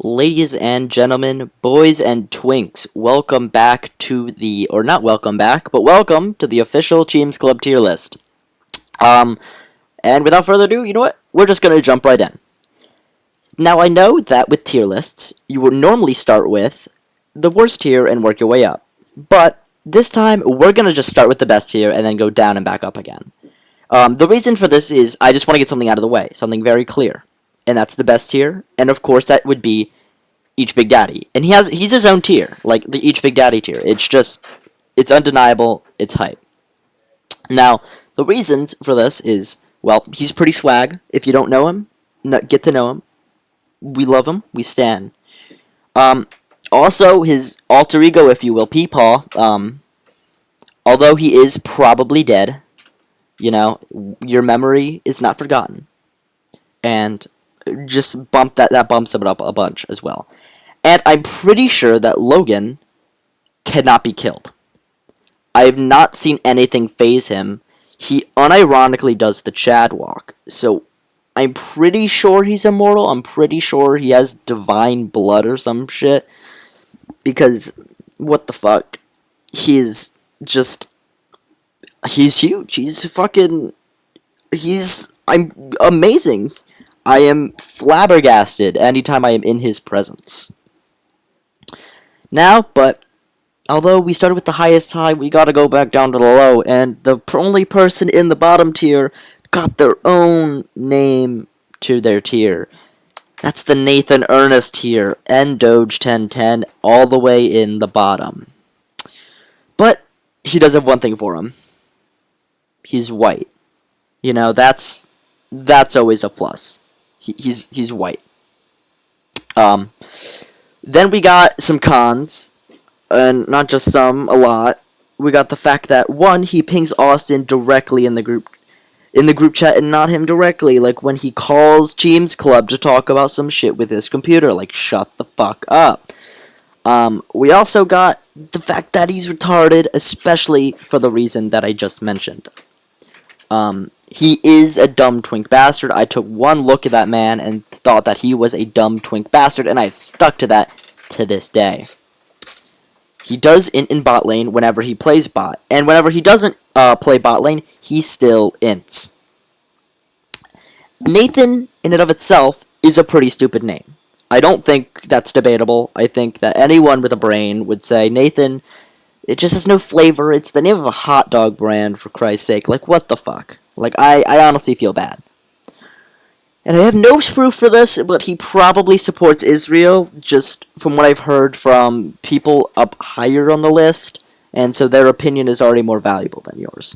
Ladies and gentlemen, boys and twinks, welcome back to the, or not welcome back, but welcome to the official Cheems Club tier list. And without further ado, you know what? We're just going to jump right in. Now, I know that with tier lists, you would normally start with the worst tier and work your way up. But this time, we're going to just start with the best tier and then go down and back up again. The reason for this is I just want to get something out of the way, something very clear. And that's the best tier, and of course that would be Each Big Daddy. And he's his own tier, like the Each Big Daddy tier. It's undeniable, it's hype. Now, the reasons for this is, well, he's pretty swag. If you don't know him, get to know him. We love him, we stan. Also, his alter ego, if you will, Peepaw, although he is probably dead, you know, your memory is not forgotten. And just that bumps it up a bunch as well. And I'm pretty sure that Logan cannot be killed. I have not seen anything phase him. He unironically does the Chad walk. So I'm pretty sure he's immortal. I'm pretty sure he has divine blood or some shit. Because, what the fuck? He's huge. I'm amazing. I am flabbergasted anytime I am in his presence. Now, but although we started with the highest high, we gotta go back down to the low, and the only person in the bottom tier got their own name to their tier. That's the Nathan Ernest tier, ndoge1010, all the way in the bottom. But he does have one thing for him. He's white. You know, that's always a plus. He's white. Then we got some cons, and not just some, a lot. We got the fact that, one, he pings Austin directly in the group chat and not him directly, like when he calls Cheems Club to talk about some shit with his computer, like, shut the fuck up. We also got the fact that he's retarded, especially for the reason that I just mentioned. He is a dumb twink bastard. I took one look at that man and thought that he was a dumb twink bastard, and I've stuck to that to this day. He does int in bot lane whenever he plays bot, and whenever he doesn't play bot lane, he still ints. Nathan, in and of itself, is a pretty stupid name. I don't think that's debatable. I think that anyone with a brain would say, Nathan, it just has no flavor. It's the name of a hot dog brand, for Christ's sake. Like, what the fuck? Like, I honestly feel bad. And I have no proof for this, but he probably supports Israel, just from what I've heard from people up higher on the list, and so their opinion is already more valuable than yours.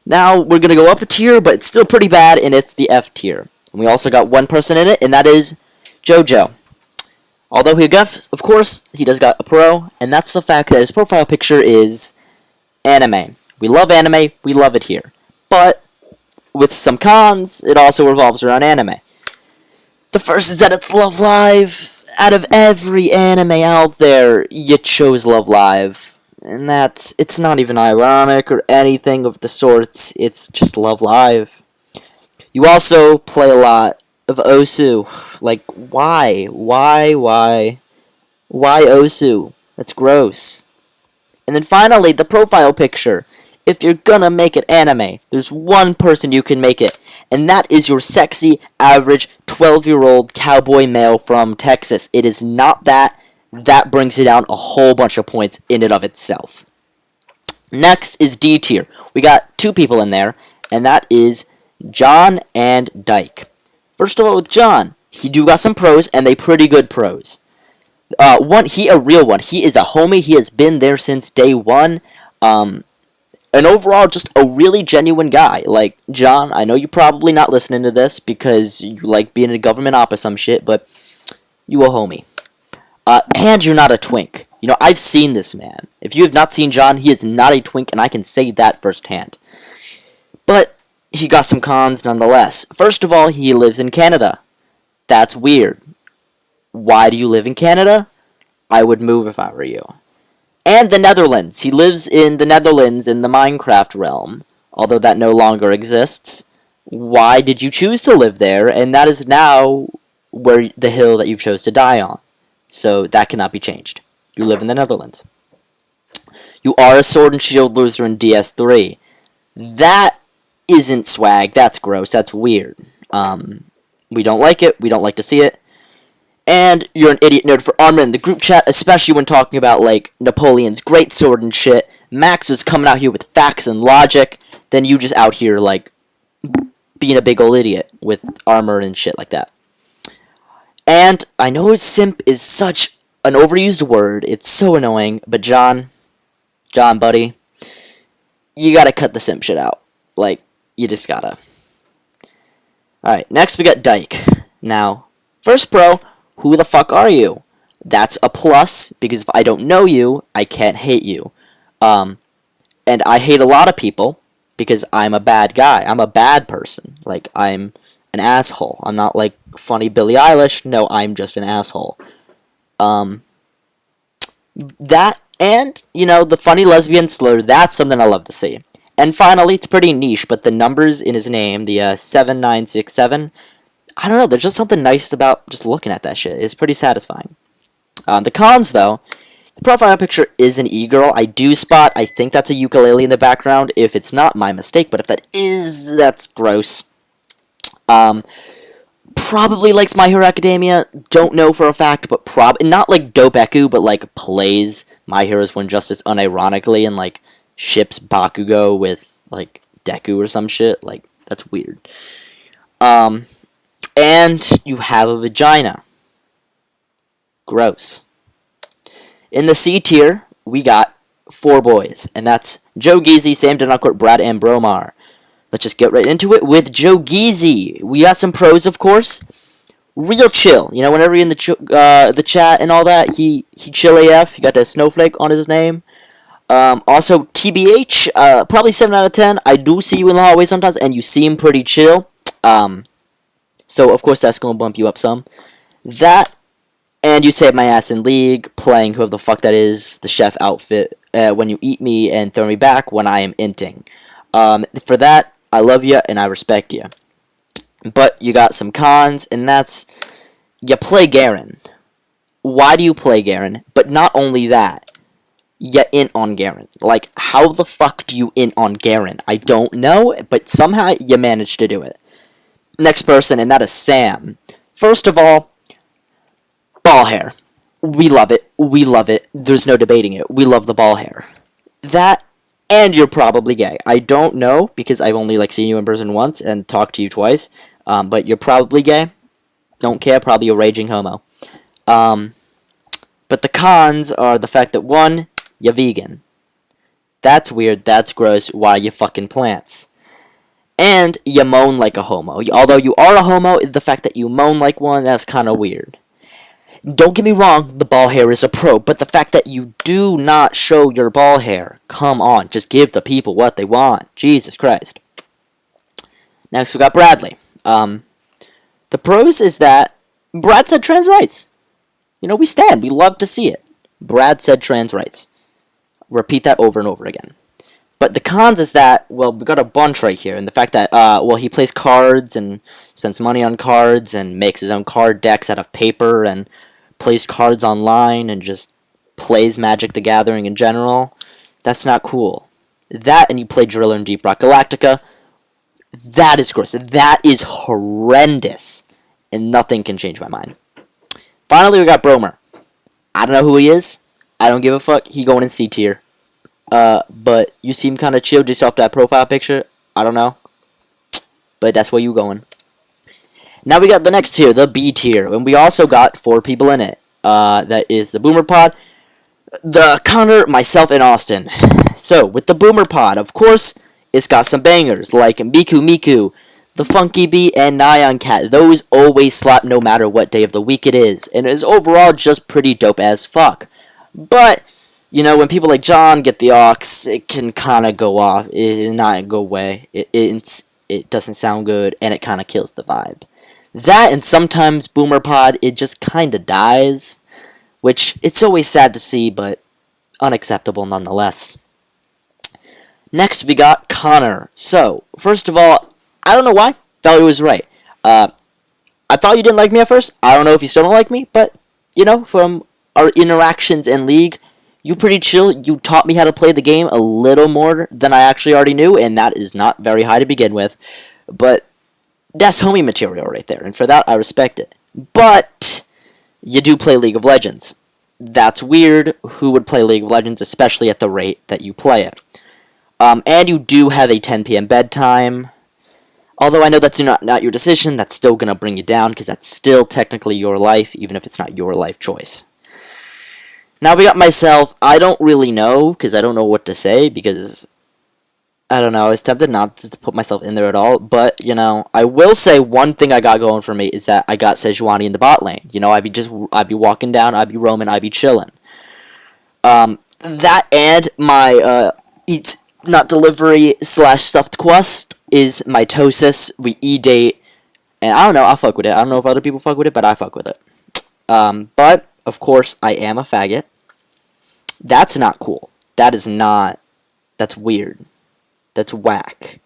Now, we're going to go up a tier, but it's still pretty bad, and it's the F tier. And we also got one person in it, and that is JoJo. Although he got, of course, he does got a pro, and that's the fact that his profile picture is anime. We love anime, we love it here. But, with some cons, it also revolves around anime. The first is that it's Love Live. Out of every anime out there, you chose Love Live. And it's not even ironic or anything of the sorts, it's just Love Live. You also play a lot of Osu. Like, why? Why Osu? That's gross. And then finally, the profile picture. If you're gonna make it anime, there's one person you can make it, and that is your sexy, average, 12-year-old cowboy male from Texas. It is not that. That brings it down a whole bunch of points in and of itself. Next is D tier. We got two people in there, and that is John and Dyke. First of all, with John, he do got some pros, and they pretty good pros. He a real one. He is a homie. He has been there since day one. And overall, just a really genuine guy. Like, John, I know you're probably not listening to this because you like being a government op or some shit, but you a homie. And you're not a twink. You know, I've seen this man. If you have not seen John, he is not a twink, and I can say that firsthand. But he got some cons nonetheless. First of all, he lives in Canada. That's weird. Why do you live in Canada? I would move if I were you. And the Netherlands. He lives in the Netherlands in the Minecraft realm, although that no longer exists. Why did you choose to live there? And that is now where the hill that you chose to die on. So that cannot be changed. You live in the Netherlands. You are a Sword and Shield loser in DS3. That isn't swag. That's gross. That's weird. We don't like it. We don't like to see it. And you're an idiot nerd for armor in the group chat, especially when talking about, like, Napoleon's great sword and shit. Max was coming out here with facts and logic. Then you just out here, like, being a big old idiot with armor and shit like that. And I know simp is such an overused word. It's so annoying. But John, buddy, you gotta cut the simp shit out. Like, you just gotta. Alright, next we got Dyke. Now, first pro, who the fuck are you? That's a plus, because if I don't know you, I can't hate you. And I hate a lot of people, because I'm a bad guy. I'm a bad person. Like, I'm an asshole. I'm not like funny Billie Eilish. No, I'm just an asshole. That, and, you know, the funny lesbian slur, that's something I love to see. And finally, it's pretty niche, but the numbers in his name, the 7967, I don't know, there's just something nice about just looking at that shit. It's pretty satisfying. The cons, though, the profile picture is an e-girl. I do spot, I think that's a ukulele in the background. If it's not, my mistake, but if that is, that's gross. Probably likes My Hero Academia, don't know for a fact, but not like Dopeku, but like plays My Hero's One Justice unironically and like ships Bakugo with like Deku or some shit. Like, that's weird. And you have a vagina. Gross. In the C tier, we got 4 boys, and that's Joe Geezy, Sam Denuncourt, Brad, and Bromar. Let's just get right into it with Joe Geezy. We got some pros, of course. Real chill. You know, whenever you're in the chat and all that, he chill AF. He got that snowflake on his name. Also, TBH, probably 7 out of 10. I do see you in the hallway sometimes, and you seem pretty chill. So, of course, that's going to bump you up some. That, and you saved my ass in League, playing whoever the fuck that is, the chef outfit, when you eat me and throw me back when I am inting. For that, I love you and I respect you. But you got some cons, and that's, you play Garen. Why do you play Garen? But not only that, you int on Garen. Like, how the fuck do you int on Garen? I don't know, but somehow you managed to do it. Next person, and that is Sam. First of all, ball hair. We love it. We love it. There's no debating it. We love the ball hair. That, and you're probably gay. I don't know, because I've only like seen you in person once and talked to you twice. But you're probably gay. Don't care. Probably a raging homo. But the cons are the fact that, 1, you're vegan. That's weird. That's gross. Why are you fucking plants? And you moan like a homo. Although you are a homo, the fact that you moan like one, that's kind of weird. Don't get me wrong, the ball hair is a pro, but the fact that you do not show your ball hair, come on, just give the people what they want. Jesus Christ. Next we got Bradley. The pros is that Brad said trans rights. You know, we stand. We love to see it. Brad said trans rights. Repeat that over and over again. But the cons is that, well, we got a bunch right here, and the fact that, well, he plays cards and spends money on cards and makes his own card decks out of paper and plays cards online and just plays Magic the Gathering in general. That's not cool. That, and you play Driller in Deep Rock Galactica, that is gross. That is horrendous, and nothing can change my mind. Finally, we got Bromer. I don't know who he is. I don't give a fuck. He going in C tier. But you seem kind of chill just off that profile picture. I don't know. But that's where you going. Now we got the next tier, the B tier. And we also got 4 people in it. That is the Boomer Pod, the Connor, myself, and Austin. So, with the Boomer Pod, of course, it's got some bangers, like Miku Miku, the Funky Bee, and Nyan Cat. Those always slap no matter what day of the week it is. And it is overall just pretty dope as fuck. But you know, when people like John get the aux, it can kind of go off. It not go away. It doesn't sound good, and it kind of kills the vibe. That, and sometimes Boomer Pod, it just kind of dies, which it's always sad to see, but unacceptable nonetheless. Next, we got Connor. So, first of all, I don't know why. Valerie was right. I thought you didn't like me at first. I don't know if you still don't like me, but, from our interactions in League, you pretty chill. You taught me how to play the game a little more than I actually already knew, and that is not very high to begin with. But that's homie material right there, and for that, I respect it. But you do play League of Legends. That's weird. Who would play League of Legends, especially at the rate that you play it? And you do have a 10 p.m. bedtime. Although I know that's not your decision, that's still going to bring you down, because that's still technically your life, even if it's not your life choice. Now we got myself. I don't really know, because I don't know what to say, because, I don't know, I was tempted not to put myself in there at all, but, I will say one thing I got going for me is that I got Sejuani in the bot lane. I'd be walking down, I'd be roaming, I'd be chilling. That and my, eat, not delivery / stuffed quest is mitosis. We E-date, and I don't know, I'll fuck with it. I don't know if other people fuck with it, but I fuck with it. But, of course, I am a faggot. That's not cool. That's weird. That's whack.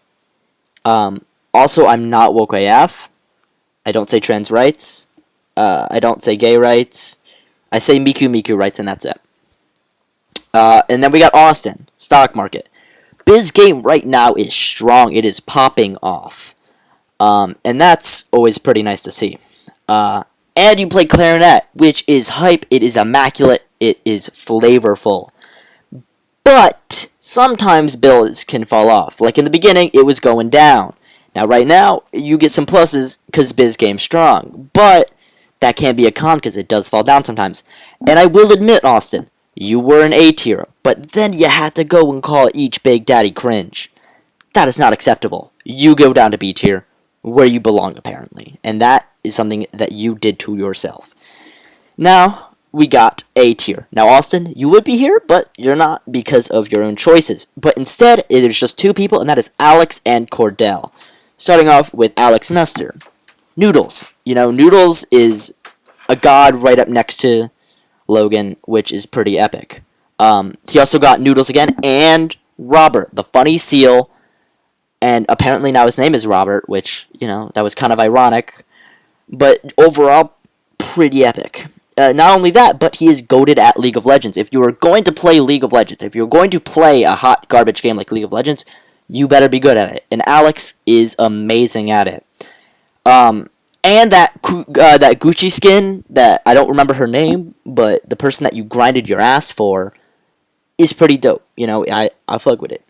Also, I'm not woke AF. I don't say trans rights. I don't say gay rights. I say Miku rights, and that's it. And then we got Austin. Stock market. Biz game right now is strong. It is popping off. And that's always pretty nice to see. And you play clarinet, which is hype. It is immaculate. It is flavorful. But sometimes builds can fall off. Like in the beginning, it was going down. Now, right now, you get some pluses because Biz game's strong. But that can be a con because it does fall down sometimes. And I will admit, Austin, you were an A tier, but then you had to go and call each Big Daddy cringe. That is not acceptable. You go down to B tier, where you belong, apparently. And that is something that you did to yourself. Now, we got A tier. Now, Austin, you would be here, but you're not because of your own choices. But instead, there's just two people, and that is Alex and Cordell. Starting off with Alex Nestor. Noodles. Noodles is a god right up next to Logan, which is pretty epic. He also got Noodles again, and Robert, the funny seal, and apparently now his name is Robert, which, that was kind of ironic, but overall, pretty epic. Not only that, but he is goated at League of Legends. If you are going to play League of Legends, if you're going to play a hot garbage game like League of Legends, you better be good at it, and Alex is amazing at it. And that Gucci skin, that I don't remember her name, but the person that you grinded your ass for is pretty dope. I fuck with it.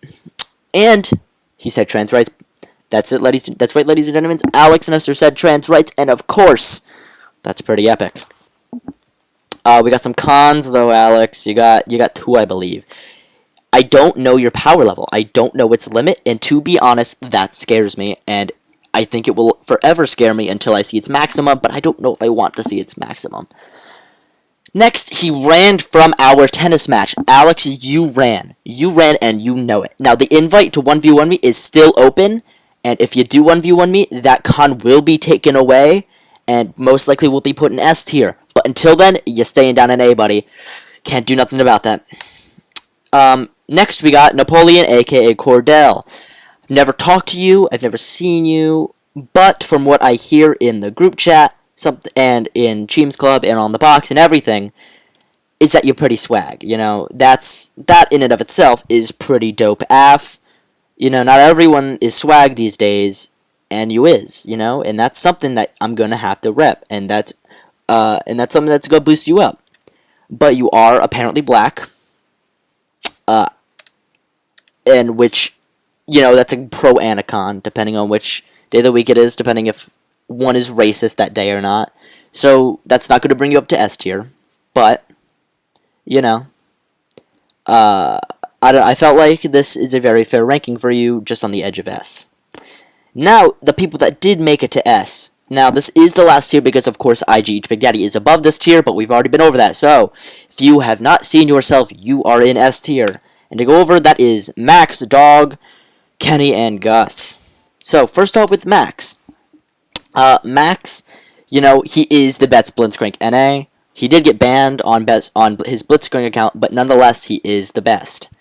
And he said trans rights. That's it, that's right, ladies and gentlemen. Alex Nestor said trans rights, and of course, that's pretty epic. We got some cons though, Alex. You got two, I believe. I don't know your power level. I don't know its limit, and to be honest, that scares me, and I think it will forever scare me until I see its maximum, but I don't know if I want to see its maximum. Next, he ran from our tennis match. Alex, you ran. You ran, and you know it. Now, the invite to 1v1 me is still open, and if you do 1v1 me, that con will be taken away, and most likely will be put in S tier. But until then, you're staying down in A, buddy. Can't do nothing about that. Next, we got Napoleon, a.k.a. Cordell. I've never talked to you, I've never seen you, but from what I hear in the group chat, and in Cheems Club, and on the box, and everything, is that you're pretty swag, that in and of itself is pretty dope AF. Not everyone is swag these days, and you is, and that's something that I'm gonna have to rep, and that's something that's gonna boost you up. But you are apparently black, and which, that's a pro and a con, depending on which day of the week it is, depending if one is racist that day or not. So, that's not going to bring you up to S tier, but, I felt like this is a very fair ranking for you, just on the edge of S. Now, the people that did make it to S. Now, this is the last tier because, of course, IG Big Daddy is above this tier, but we've already been over that. So, if you have not seen yourself, you are in S tier. And to go over, that is Max, Dog, Kenny, and Gus. So, first off with Max. Max, he is the best Blitzcrank NA. He did get banned on his Blitzcrank account, but nonetheless, he is the best.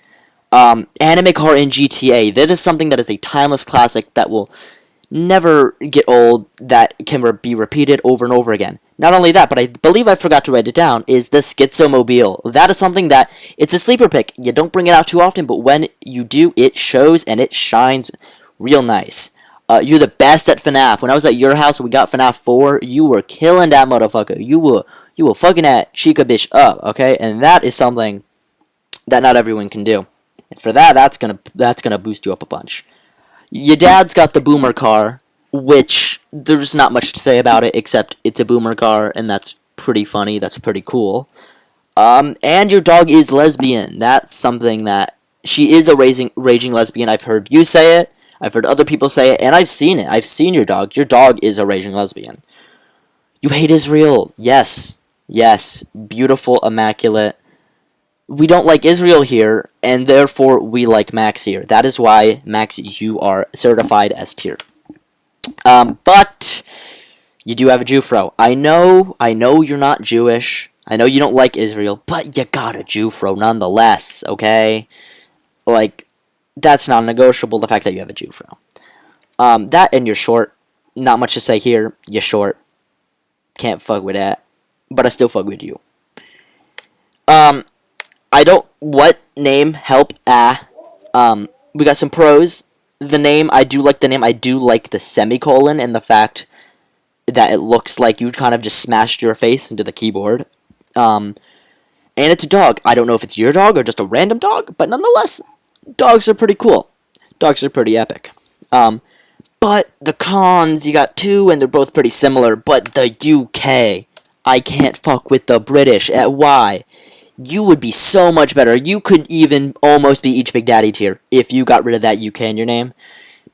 Anime car in GTA. That is something that is a timeless classic that will never get old, that can be repeated over and over again. Not only that, but I believe I forgot to write it down, is the Schizomobile. That is something that, it's a sleeper pick. You don't bring it out too often, but when you do, it shows and it shines real nice. You're the best at FNAF. When I was at your house and we got FNAF 4, you were killing that motherfucker. You were fucking that Chica bitch up, okay? And that is something that not everyone can do. And for that, that's gonna boost you up a bunch. Your dad's got the boomer car, which there's not much to say about it except it's a boomer car, and that's pretty funny. That's pretty cool. And your dog is lesbian. That's something that she is a raging lesbian. I've heard you say it. I've heard other people say it, and I've seen it. I've seen your dog. Your dog is a raging lesbian. You hate Israel. Yes. Yes. Beautiful, immaculate. We don't like Israel here, and therefore we like Max here. That is why, Max, you are certified S tier. But you do have a Jufro. I know you're not Jewish. I know you don't like Israel, but you got a Jufro nonetheless, okay? Like, that's non-negotiable, the fact that you have a Jufro. That and you're short. Not much to say here. You're short. Can't fuck with that. But I still fuck with you. What name, help, we got some pros. The name, I do like the name. I do like the semicolon and the fact that it looks like you kind of just smashed your face into the keyboard. And it's a dog. I don't know if it's your dog or just a random dog, but nonetheless, dogs are pretty cool. Dogs are pretty epic. But the cons, you got two, and they're both pretty similar. But the UK, I can't fuck with the British. Why? You would be so much better. You could even almost be each Big Daddy tier if you got rid of that UK in your name.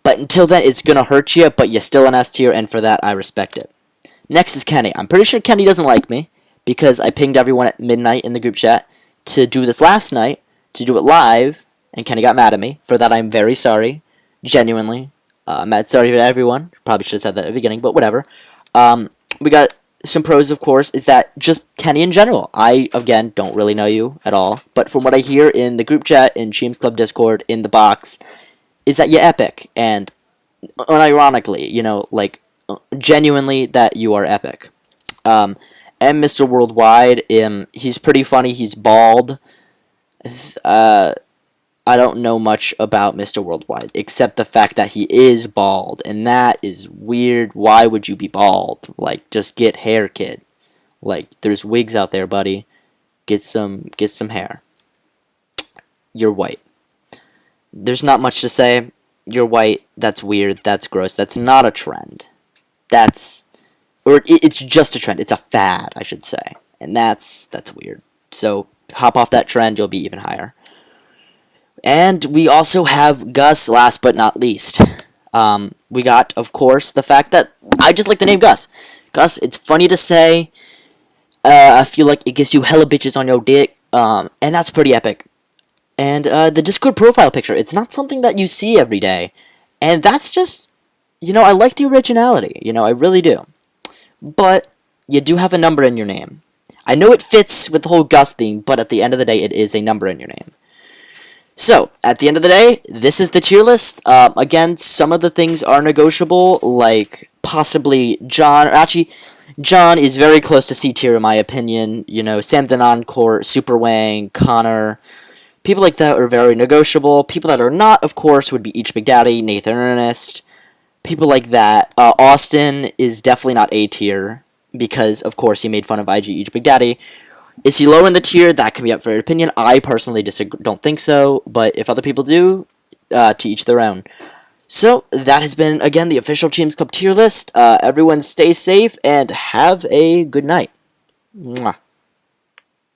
But until then, it's going to hurt you, but you're still an S tier, and for that, I respect it. Next is Kenny. I'm pretty sure Kenny doesn't like me, because I pinged everyone at midnight in the group chat to do this last night, to do it live, and Kenny got mad at me. For that, I'm very sorry. Genuinely. I'm mad sorry to everyone. Probably should have said that at the beginning, but whatever. We got some pros, of course, is that just Kenny in general. I, again, don't really know you at all, but from what I hear in the group chat, in Cheems Club Discord, in the box, is that you're epic, and unironically, you know, like, genuinely that you are epic. And Mr. Worldwide, he's pretty funny, he's bald. I don't know much about Mr. Worldwide, except the fact that he is bald, and that is weird. Why would you be bald? Like, just get hair, kid. Like, there's wigs out there, buddy. Get some hair. You're white. There's not much to say. You're white. That's weird. That's gross. That's not a trend. It's just a trend. It's a fad, I should say. And that's weird. So, hop off that trend, you'll be even higher. And we also have Gus, last but not least. We got, of course, the fact that I just like the name Gus. Gus, it's funny to say. I feel like it gets you hella bitches on your dick. And that's pretty epic. And the Discord profile picture, it's not something that you see every day. And that's just, you know, I like the originality. You know, I really do. But you do have a number in your name. I know it fits with the whole Gus theme, but at the end of the day, it is a number in your name. So, at the end of the day, this is the tier list. Again, some of the things are negotiable, like possibly John, or actually, John is very close to C tier in my opinion. You know, Sam the Non-Court, Super Wang, Connor, people like that are very negotiable. People that are not, of course, would be Each Big Daddy, Nathan Ernest, people like that. Austin is definitely not A tier, because, of course, he made fun of IG Each Big Daddy. Is he low in the tier? That can be up for your opinion. I personally don't think so, but if other people do, to each their own. So, that has been, again, the official Cheems Club tier list. Everyone stay safe and have a good night. Mwah.